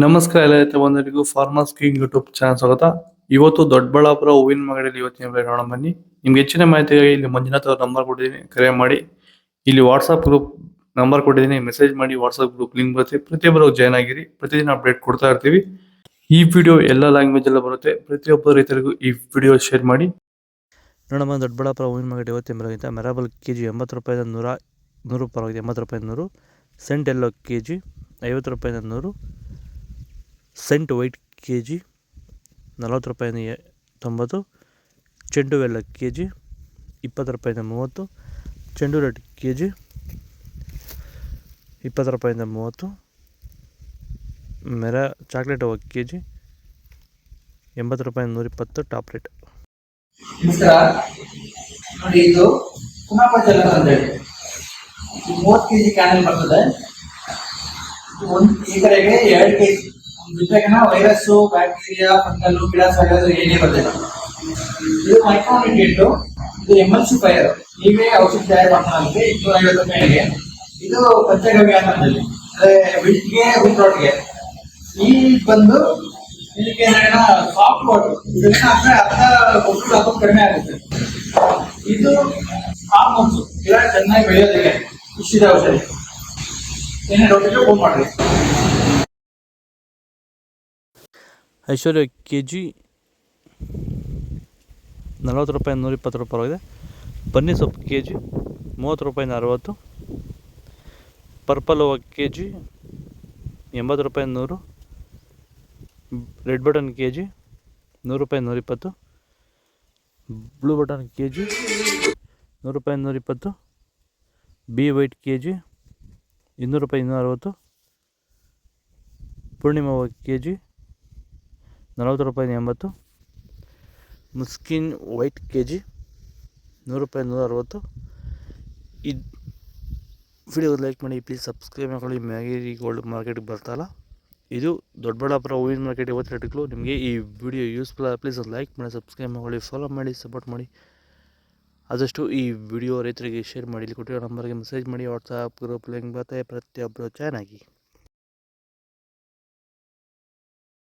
ನಮಸ್ಕಾರ ಎಲ್ಲ ರೈತ ಬಂಧುಗಳಿಗೂ ಫಾರ್ಮರ್ಸ್ ಕಿಂಗ್ ಯೂಟ್ಯೂಬ್ ಚಾನಲ್ ಸ್ವಾಗತ. ಇವತ್ತು ದೊಡ್ಡಬಳ್ಳಾಪುರ ಹೂವಿನ ಮಾರ್ಕೆಟಲ್ಲಿ ಇವತ್ತಿನ ಬೆಲೆ ನೋಡೋಣ ಬನ್ನಿ. ನಿಮ್ಗೆ ಹೆಚ್ಚಿನ ಮಾಹಿತಿಗಾಗಿ ಇಲ್ಲಿ ಮಂಜುನಾಥ್ ಅವ್ರ ನಂಬರ್ ಕೊಟ್ಟಿದ್ದೀನಿ, ಕರೆ ಮಾಡಿ. ಇಲ್ಲಿ ವಾಟ್ಸ್ಆಪ್ ಗ್ರೂಪ್ ನಂಬರ್ ಕೊಟ್ಟಿದ್ದೀನಿ, ಮೆಸೇಜ್ ಮಾಡಿ. ವಾಟ್ಸ್ಆಪ್ ಗ್ರೂಪ್ ಲಿಂಕ್ ಬರುತ್ತೆ, ಪ್ರತಿಯೊಬ್ಬರು ಜಾಯ್ನ್ ಆಗಿರಿ. ಪ್ರತಿದಿನ ಅಪ್ಡೇಟ್ ಕೊಡ್ತಾ ಇರ್ತೀವಿ. ಈ ವಿಡಿಯೋ ಎಲ್ಲ ಲ್ಯಾಂಗ್ವೇಜ್ ಎಲ್ಲ ಬರುತ್ತೆ. ಪ್ರತಿಯೊಬ್ಬ ರೈತರಿಗೂ ಈ ವಿಡಿಯೋ ಶೇರ್ ಮಾಡಿ. ನೋಡಮ್ಮ, ದೊಡ್ಡಬಳ್ಳಾಪುರ ಹೂವಿನ ಮಾರ್ಕೆಟ್ ಇವತ್ತಿನ ಬೆಲೆ ಮೆರಾಬಲ್ ಕೆಜಿ 80 ರೂಪಾಯಿಂದ 100 ಪರವಾಗಿದೆ. 80 ರೂಪಾಯಿಂದ 100. ಸೆಂಟ್ ಎಲ್ಲೋ ಕೆಜಿ 50 ರೂಪಾಯಿಂದ 100. ಸೆಂಟ್ ವೈಟ್ ಕೆ ಜಿ 40 ರೂಪಾಯಿಂದ 90. ಚೆಂಡು ಎಲ್ಲ ಕೆ ಜಿ 20 ರೂಪಾಯಿಂದ 30. ಚೆಂಡು ರೆಡ್ ಕೆ ಜಿ 20 ರೂಪಾಯಿಂದ 30. ಚಾಕ್ಲೇಟ್ ಹೂವು ಕೆ ಜಿ 80 ರೂಪಾಯಿಂದ 120 ಟಾಪ್ ರೇಟ್. ನಮಸ್ಕಾರ ನೋಡಿ, ಇದು ಕುಮಾಪಚಲ ಅಂತ ಹೇಳಿ 30 ಕೆಜಿ ಕ್ಯಾನಲ್ ಬರ್ತದೆ. ಈ ಕಡೆಗೆ 2 ಕೆಜಿ ಜೊತೆಗಿನ ವೈರಸ್ಸು, ಬ್ಯಾಕ್ಟೀರಿಯಾ, ಫಂಗಲ್, ಗಿಡಾಸ್ ಏನೇ ಬರ್ತಿಲ್ಲ. ಇದು ಮೈಕ್ರೋನ್ಯೂಟ್ರಿಯೆಂಟ್, ಇದು ಎಮಲ್ಸಿಫೈಯರ್. ನೀವೇ ಔಷಧಿ ತಯಾರು ಮಾಡ್ತಾರೆ 250 ರೂಪಾಯಿಗೆ. ಇದು ಪಂಚಗವ್ಯ ಅನ್ನೋದಲ್ಲಿ ವಿಟ್ಗೆ ವಿಟ್ರೋಟ್ಗೆ. ಈ ಬಂದು ಇದಕ್ಕೆ ಸಾಫ್ಟ್ ವಾಟರ್, ಇದನ್ನ ಅರ್ಧ ಗೊಬ್ಬರ ಹಾಕೋದು ಕಡಿಮೆ ಆಗುತ್ತೆ. ಇದು ಹಾರ್ಮೋನ್ಸ್, ಗಿಡ ಚೆನ್ನಾಗಿ ಬೆಳೆಯೋದಿದೆ. ಇಷ್ಟಿದೆ ಔಷಧಿ. ಏನೇ ಡೌಟ್ ಇದ್ರೆ ಫೋನ್ ಮಾಡ್ರಿ. ಐಶ್ವರ್ಯ ಕೆ ಜಿ 40 ರೂಪಾಯಿಂದ 120 ರೂಪಾಯಿ. ಬನ್ನಿ ಸೊಪ್ಪು ಕೆ ಜಿ 30 ರೂಪಾಯಿಂದ 60. ಪರ್ಪಲ್ ಹೂವು ಕೆ ಜಿ 80 ರೂಪಾಯಿಂದ 100. ರೆಡ್ ಬಟನ್ ಕೆ ಜಿ 100 ರೂಪಾಯಿಂದ 120. ಬ್ಲೂ ಬಟನ್ ಕೆ ಜಿ 100 ರೂಪಾಯಿಂದ 120. ಬಿ ವೈಟ್ ಕೆ ಜಿ 200 ರೂಪಾಯಿ 260. ಪೂರ್ಣಿಮಾ ಹೂವು ಕೆ ಜಿ 40 ರೂಪಾಯಿಂದ 80. ಮುಸ್ಕಿನ್ ವೈಟ್ ಕೆ ಜಿ 100 ರೂಪಾಯಿ 160. ಇದು ವಿಡಿಯೋ ಲೈಕ್ ಮಾಡಿ, ಪ್ಲೀಸ್ ಸಬ್ಸ್ಕ್ರೈಬ್ ಮಾಡ್ಕೊಳ್ಳಿ. ಮ್ಯಾಗೇರಿ ಗೋಲ್ಡ್ ಮಾರ್ಕೆಟ್ಗೆ ಬರ್ತಾಯಿಲ್ಲ. ಇದು ದೊಡ್ಡಬಳ್ಳಾಪುರ ಹೂವಿನ ಮಾರ್ಕೆಟ್ ಇವತ್ತು ರೇಟ್ಗಳು. ನಿಮಗೆ ಈ ವಿಡಿಯೋ ಯೂಸ್ಫುಲ್ ಆಗಿ ಪ್ಲೀಸ್ ಲೈಕ್ ಮಾಡಿ, ಸಬ್ಸ್ಕ್ರೈಬ್ ಮಾಡ್ಕೊಳ್ಳಿ, ಫಾಲೋ ಮಾಡಿ, ಸಪೋರ್ಟ್ ಮಾಡಿ. ಆದಷ್ಟು ಈ ವಿಡಿಯೋ ರೈತರಿಗೆ ಶೇರ್ ಮಾಡಿ. ಇಲ್ಲಿ ಕೊಟ್ಟಿರೋ ನಂಬರ್ಗೆ ಮೆಸೇಜ್ ಮಾಡಿ. ವಾಟ್ಸಪ್ ಗ್ರೂಪ್ ಲಿಂಕ್ ಬರುತ್ತೆ, ಪ್ರತಿಯೊಬ್ಬರು ಜಾಯ್ನ್ ಆಗಿ.